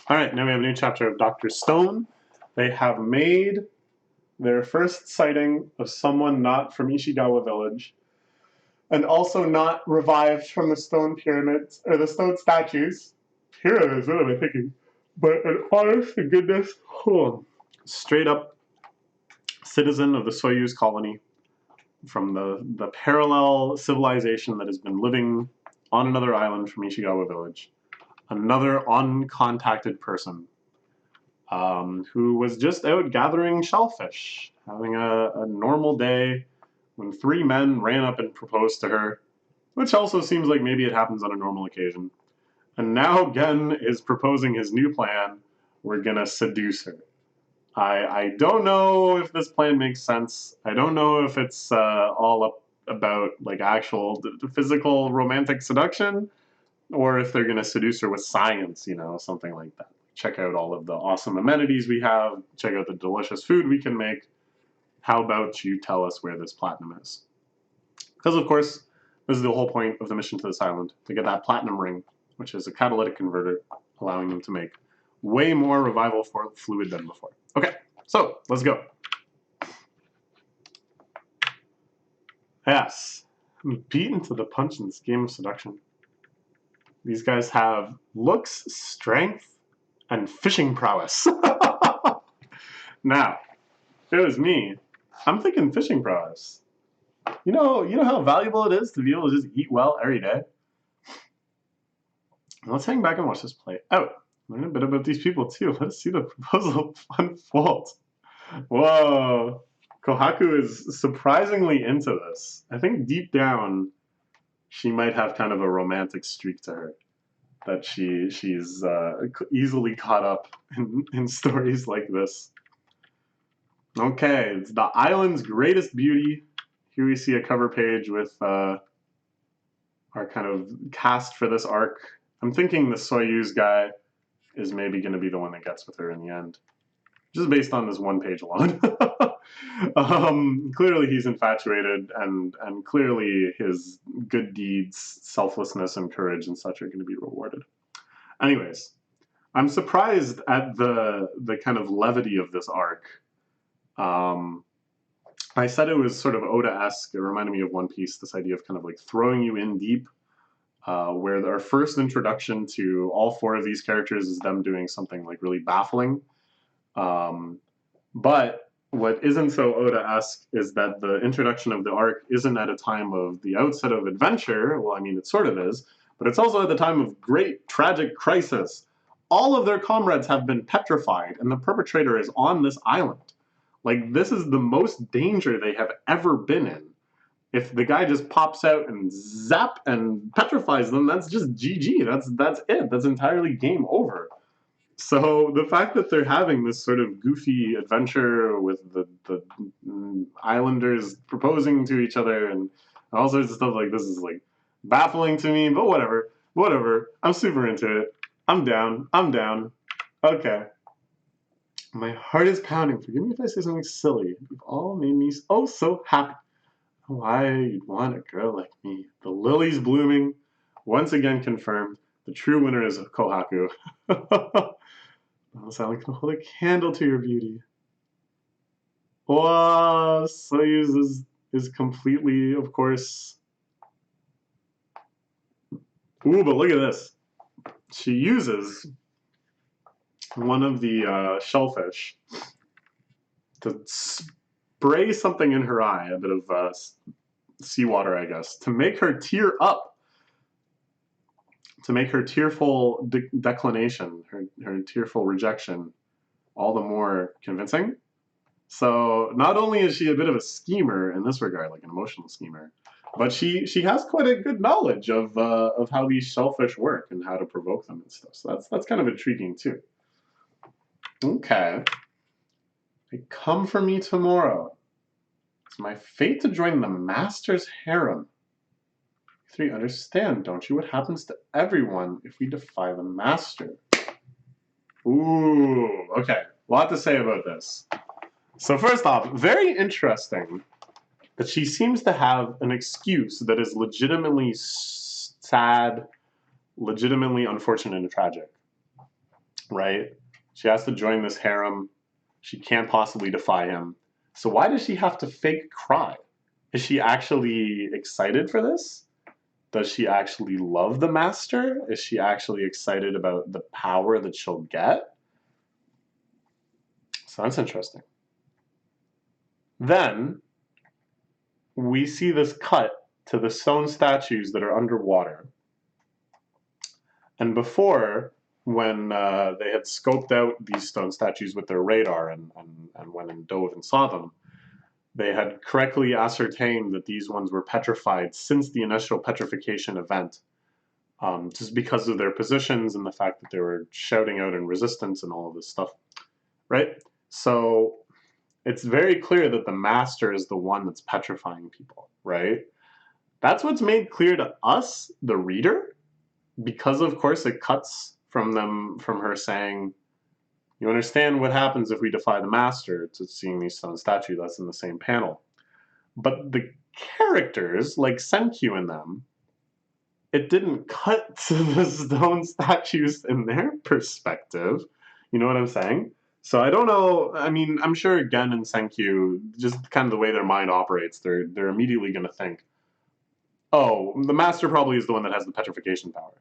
All right, now we have a new chapter of Dr. Stone. They have made their first sighting of someone not from Ishigawa Village, and also not revived from the stone pyramids, or the stone statues. Pyramids, what am I thinking? But an honest to goodness, straight up citizen of the Soyuz colony from the parallel civilization that has been living on another island from Ishigawa Village. Another uncontacted person who was just out gathering shellfish, having a normal day when three men ran up and proposed to her, which also seems like maybe it happens on a normal occasion. And now Gen is proposing his new plan. We're gonna seduce her. I don't know if this plan makes sense. I don't know if it's all up about like actual physical romantic seduction, or if they're gonna seduce her with science, something like that. Check out all of the awesome amenities we have. Check out the delicious food we can make. How about you tell us where this platinum is? Because of course, this is the whole point of the mission to this island, to get that platinum ring, which is a catalytic converter, allowing them to make way more revival fluid than before. Okay, so let's go. Yes, I'm beaten to the punch in this game of seduction. These guys have looks, strength, and fishing prowess. Now, if it was me, I'm thinking fishing prowess. You know how valuable it is to be able to just eat well every day? Let's hang back and watch this play out. Learn a bit about these people too. Let's see the proposal unfold. Whoa. Kohaku is surprisingly into this. I think deep down, she might have kind of a romantic streak to her. That she's easily caught up in stories like this. Okay, it's the island's greatest beauty. Here we see a cover page with our kind of cast for this arc. I'm thinking the Soyuz guy is maybe going to be the one that gets with her in the end. Just based on this one page alone. Clearly he's infatuated, and clearly his good deeds, selflessness, and courage and such are going to be rewarded. Anyways, I'm surprised at the kind of levity of this arc. I said it was sort of Oda-esque. It reminded me of One Piece, this idea of kind of like throwing you in deep, where our first introduction to all four of these characters is them doing something like really baffling. But what isn't so Oda-esque is that the introduction of the arc isn't at a time of the outset of adventure. Well, I mean, it sort of is, but it's also at the time of great tragic crisis. All of their comrades have been petrified, and the perpetrator is on this island. Like, this is the most danger they have ever been in. If the guy just pops out and zap and petrifies them, that's just GG. That's it. That's entirely game over. So the fact that they're having this sort of goofy adventure with the islanders proposing to each other and all sorts of stuff like this is like baffling to me, but whatever. I'm super into it. I'm down. Okay. My heart is pounding. Forgive me if I say something silly. You've all made me so happy. Why you'd want a girl like me. The lily's blooming. Once again confirmed. The true winner is Kohaku. I can hold a candle to your beauty. Wow, Soyuz is completely, of course. Ooh, but look at this. She uses one of the shellfish to spray something in her eye, a bit of seawater, I guess, to make her tear up, to make her tearful declination, her tearful rejection, all the more convincing. So not only is she a bit of a schemer in this regard, like an emotional schemer, but she has quite a good knowledge of how these shellfish work and how to provoke them and stuff. So that's kind of intriguing too. Okay. They come for me tomorrow. It's my fate to join the master's harem. 3. Understand, don't you, what happens to everyone if we defy the master? Ooh, okay. A lot to say about this. So first off, very interesting that she seems to have an excuse that is legitimately sad, legitimately unfortunate and tragic. right? She has to join this harem. She can't possibly defy him. So why does she have to fake cry? Is she actually excited for this? Does she actually love the master? Is she actually excited about the power that she'll get? So that's interesting. Then we see this cut to the stone statues that are underwater. And before, when they had scoped out these stone statues with their radar and went and dove and saw them, they had correctly ascertained that these ones were petrified since the initial petrification event, just because of their positions and the fact that they were shouting out in resistance and all of this stuff, right? So it's very clear that the master is the one that's petrifying people, right? That's what's made clear to us, the reader, because of course it cuts from her saying, you understand what happens if we defy the master, to seeing these stone statues that's in the same panel. But the characters, like Senkyu and them, it didn't cut to the stone statues in their perspective. You know what I'm saying? So I don't know. I mean, I'm sure Gen and Senkyu, just kind of the way their mind operates, they're immediately going to think, oh, the master probably is the one that has the petrification power.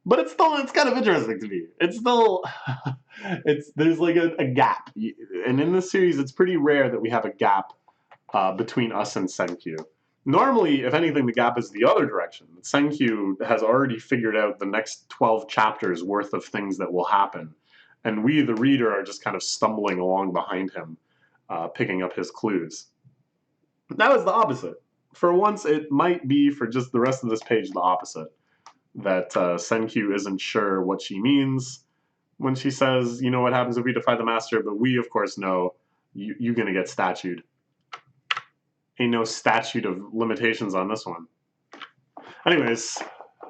But it's kind of interesting to me. It's still, there's like a gap, and in this series, it's pretty rare that we have a gap between us and Senkyu. Normally, if anything, the gap is the other direction. Senkyu has already figured out the next 12 chapters worth of things that will happen, and we, the reader, are just kind of stumbling along behind him, picking up his clues. Now it's the opposite. For once, it might be, for just the rest of this page, the opposite. That Senkyu isn't sure what she means when she says, you know what happens if we defy the master, but we, of course, know you're going to get statued. Ain't no statute of limitations on this one. Anyways,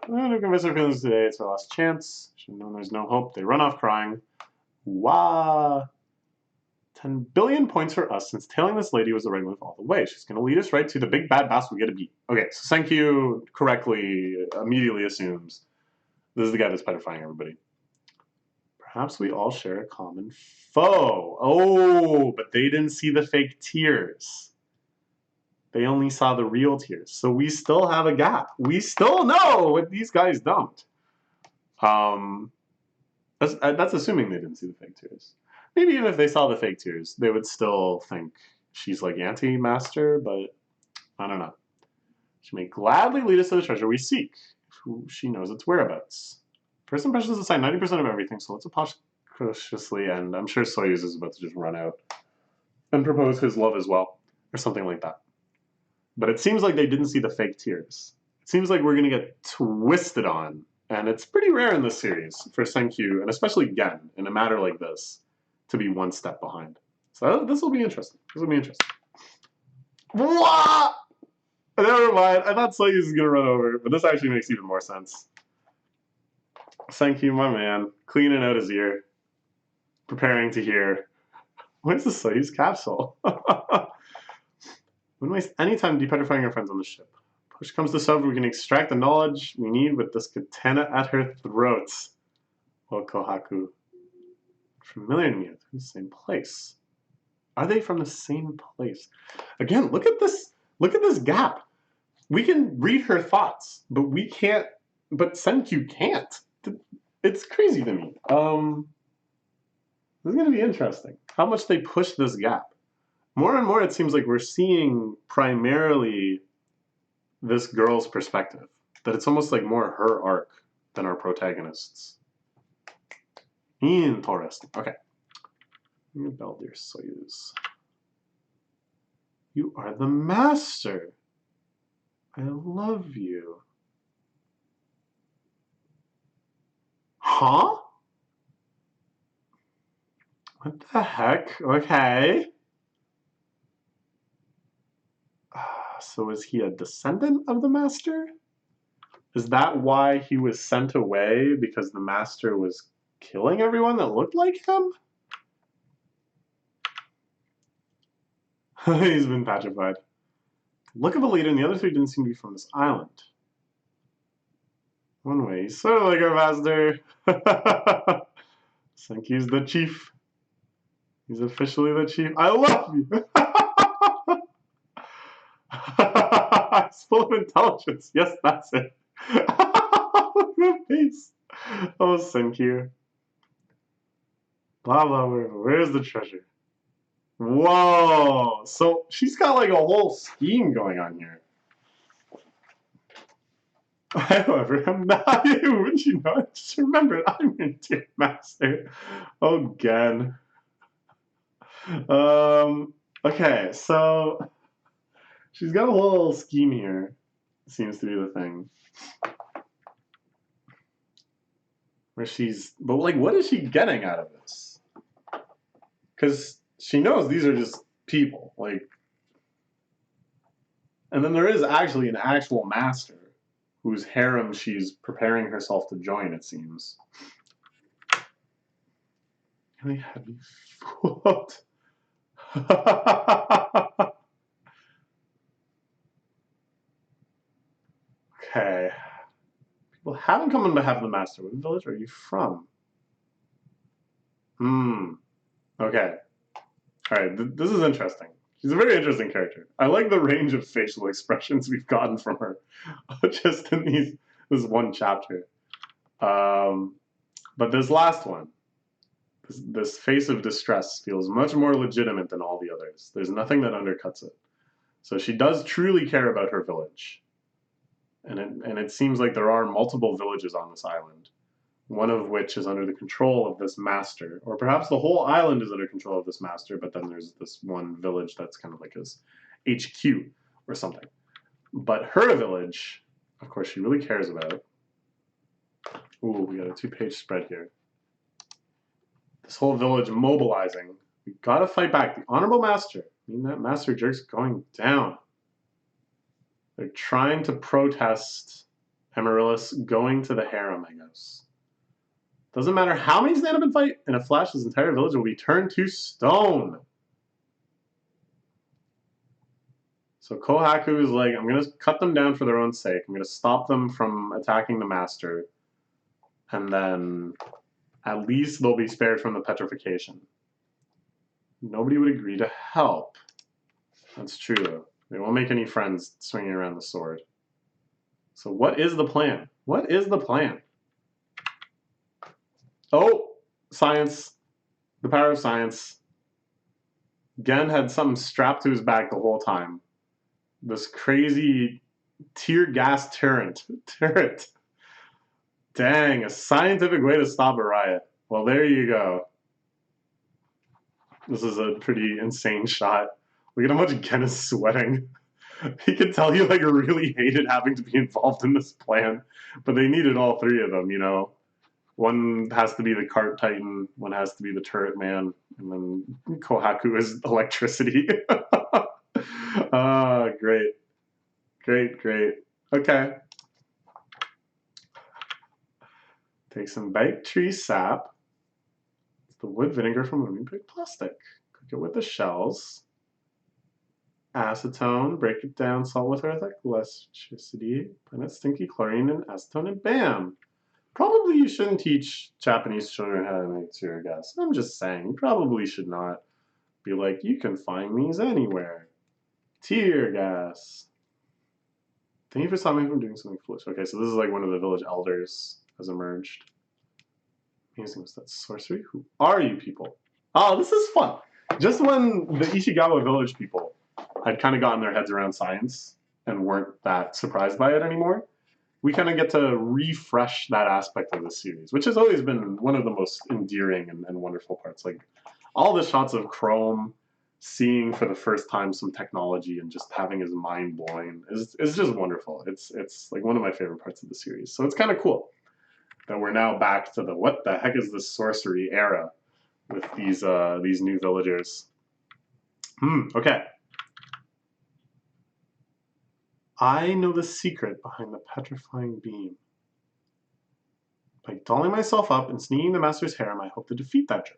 I'm going to convince her feelings today. It's our last chance. She knows there's no hope. They run off crying. Wah! 10 billion points for us, since tailing this lady was the right move all the way. She's going to lead us right to the big bad boss we get to beat. Okay, so Senkyu correctly immediately assumes this is the guy that's petrifying everybody. Perhaps we all share a common foe. Oh, but they didn't see the fake tears. They only saw the real tears. So we still have a gap. We still know what these guys don't. That's assuming they didn't see the fake tears. Maybe even if they saw the fake tears, they would still think she's like anti-master, but I don't know. She may gladly lead us to the treasure we seek, if she knows its whereabouts. First impressions aside 90% of everything, so let's approach cautiously, and I'm sure Soyuz is about to just run out and propose his love as well, or something like that. But it seems like they didn't see the fake tears. It seems like we're going to get twisted on, and it's pretty rare in this series for Senkyu, and especially Gen, in a matter like this, to be one step behind. So this will be interesting. This will be interesting. What? Never mind. I thought Soyuz was going to run over, but this actually makes even more sense. Senkyu, my man, cleaning out his ear, preparing to hear. Where's the Soyuz capsule? Wouldn't waste any time depetrifying our friends on the ship. Push comes to shove, we can extract the knowledge we need with this katana at her throats. Oh, Kohaku. Familiar to me. They're from the same place. Are they from the same place? Again, look at this. Look at this gap. We can read her thoughts, but we can't. But Senkyu can't. It's crazy to me. This is going to be interesting. How much they push this gap. More and more, it seems like we're seeing primarily this girl's perspective. That it's almost like more her arc than our protagonists. Interesting. Okay. Beldir Soyuz. You are the master. I love you. Huh? What the heck? Okay. So is he a descendant of the master? Is that why he was sent away? Because the master was killing everyone that looked like him? He's been petrified. Look at the leader, and the other three didn't seem to be from this island. One way, he's sort of like our master. Senkyu's the chief. He's officially the chief. I love you. It's full of intelligence. Yes, that's it. The face. Oh, Senkyu. Blah, blah, where's the treasure? Whoa. So she's got like a whole scheme going on here. However, I'm not. Wouldn't you know? Just remember, I'm your dear master. Oh, again. Okay, so she's got a little scheme here. Seems to be the thing. Where she's, but like, what is she getting out of this? Because she knows these are just people, like, and then there is actually an actual master whose harem she's preparing herself to join, it seems. Really heavy foot. Okay. People haven't come on behalf of the master. What village are you from? Okay. Alright, this is interesting. She's a very interesting character. I like the range of facial expressions we've gotten from her just in this one chapter. But this last one, this face of distress feels much more legitimate than all the others. There's nothing that undercuts it. So she does truly care about her village. And it seems like there are multiple villages on this island, one of which is under the control of this master, or perhaps the whole island is under control of this master, but then there's this one village that's kind of like his HQ or something. But her village, of course, she really cares about. Ooh, we got a 2-page spread here. This whole village mobilizing. We gotta fight back. The Honorable Master. I mean, that Master Jerk's going down. They're trying to protest Amaryllis going to the harem, I guess. Doesn't matter how many stand up and fight, in a flash, this entire village will be turned to stone. So Kohaku is like, I'm going to cut them down for their own sake. I'm going to stop them from attacking the master. And then at least they'll be spared from the petrification. Nobody would agree to help. That's true, though. They won't make any friends swinging around the sword. So what is the plan? What is the plan? Oh, science. The power of science. Gen had something strapped to his back the whole time. This crazy tear gas turret. Dang, a scientific way to stop a riot. Well, there you go. This is a pretty insane shot. Look at how much Gen is sweating. He could tell he like really hated having to be involved in this plan, but they needed all three of them, you know. One has to be the cart titan, one has to be the turret man, and then Kohaku is electricity. Ah, great. Great, great. Okay. Take some baked tree sap. It's the wood vinegar from when we pick plastic. Cook it with the shells. Acetone, break it down, salt with earthic, electricity, put in stinky chlorine and acetone, and bam! Probably you shouldn't teach Japanese children how to make tear gas. I'm just saying, you probably should not be like, you can find these anywhere. Tear gas. Thank you for stopping me from doing something foolish. Okay, so this is like one of the village elders has emerged. Amazing, was that sorcery? Who are you people? Oh, this is fun. Just when the Ishigawa village people had kind of gotten their heads around science and weren't that surprised by it anymore, we kind of get to refresh that aspect of the series, which has always been one of the most endearing and wonderful parts. Like all the shots of Chrome seeing for the first time some technology and just having his mind blowing is just wonderful. It's like one of my favorite parts of the series. So it's kind of cool that we're now back to the what the heck is this sorcery era with these new villagers. Okay. I know the secret behind the petrifying beam. By dolling myself up and sneaking the master's harem, I hope to defeat that jerk.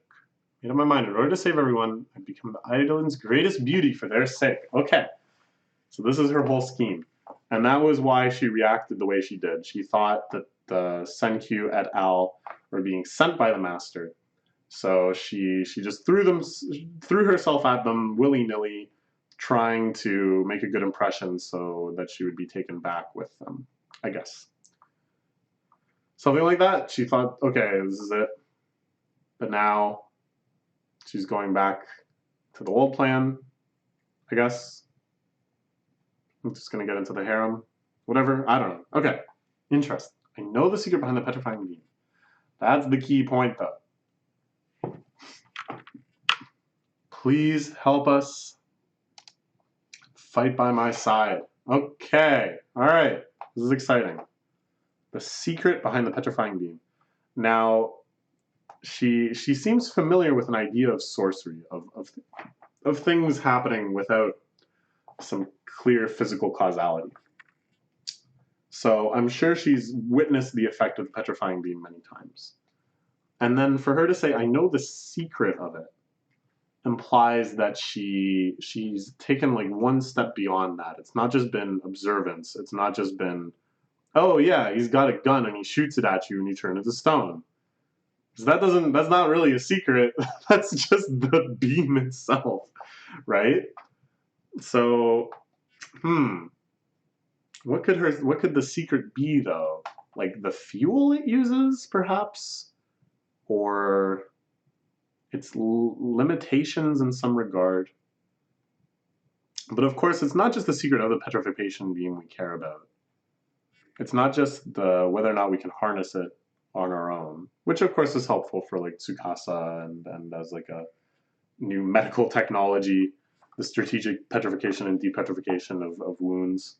Made up my mind, in order to save everyone, I'd become the island's greatest beauty for their sake. Okay. So this is her whole scheme. And that was why she reacted the way she did. She thought that the Senkyu et al. Were being sent by the master So she just threw herself at them willy-nilly, trying to make a good impression so that she would be taken back with them, I guess. Something like that. She thought, okay, this is it. But now she's going back to the old plan, I guess. I'm just going to get into the harem. Whatever. I don't know. Okay. Interesting. I know the secret behind the petrifying beam. That's the key point, though. Please help us. Fight by my side. Okay. All right. This is exciting. The secret behind the petrifying beam. Now, she seems familiar with an idea of sorcery, of things happening without some clear physical causality. So I'm sure she's witnessed the effect of the petrifying beam many times. And then for her to say, I know the secret of it, implies that she's taken like one step beyond that. It's not just been observance. It's not just been, oh yeah, he's got a gun and he shoots it at you and you turn into stone. So that's not really a secret. That's just the beam itself, right? So, what could the secret be though? Like the fuel it uses, perhaps? Or its limitations in some regard. But of course, it's not just the secret of the petrification beam we care about. It's not just the whether or not we can harness it on our own, which of course is helpful for like Tsukasa and as like a new medical technology, the strategic petrification and depetrification of wounds.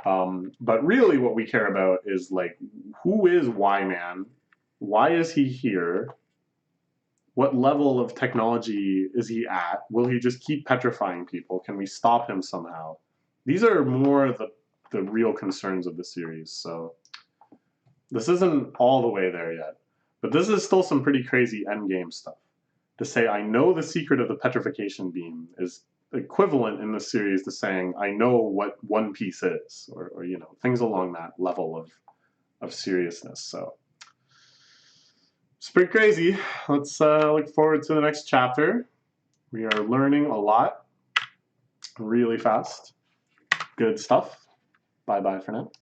But really what we care about is like, who is Y-Man? Why is he here? What level of technology is he at? Will he just keep petrifying people? Can we stop him somehow? These are more the real concerns of the series. So this isn't all the way there yet. But this is still some pretty crazy endgame stuff. To say, I know the secret of the petrification beam is equivalent in the series to saying, I know what One Piece is, or you know, things along that level of seriousness. So it's pretty crazy. Let's look forward to the next chapter. We are learning a lot, really fast. Good stuff. Bye-bye for now.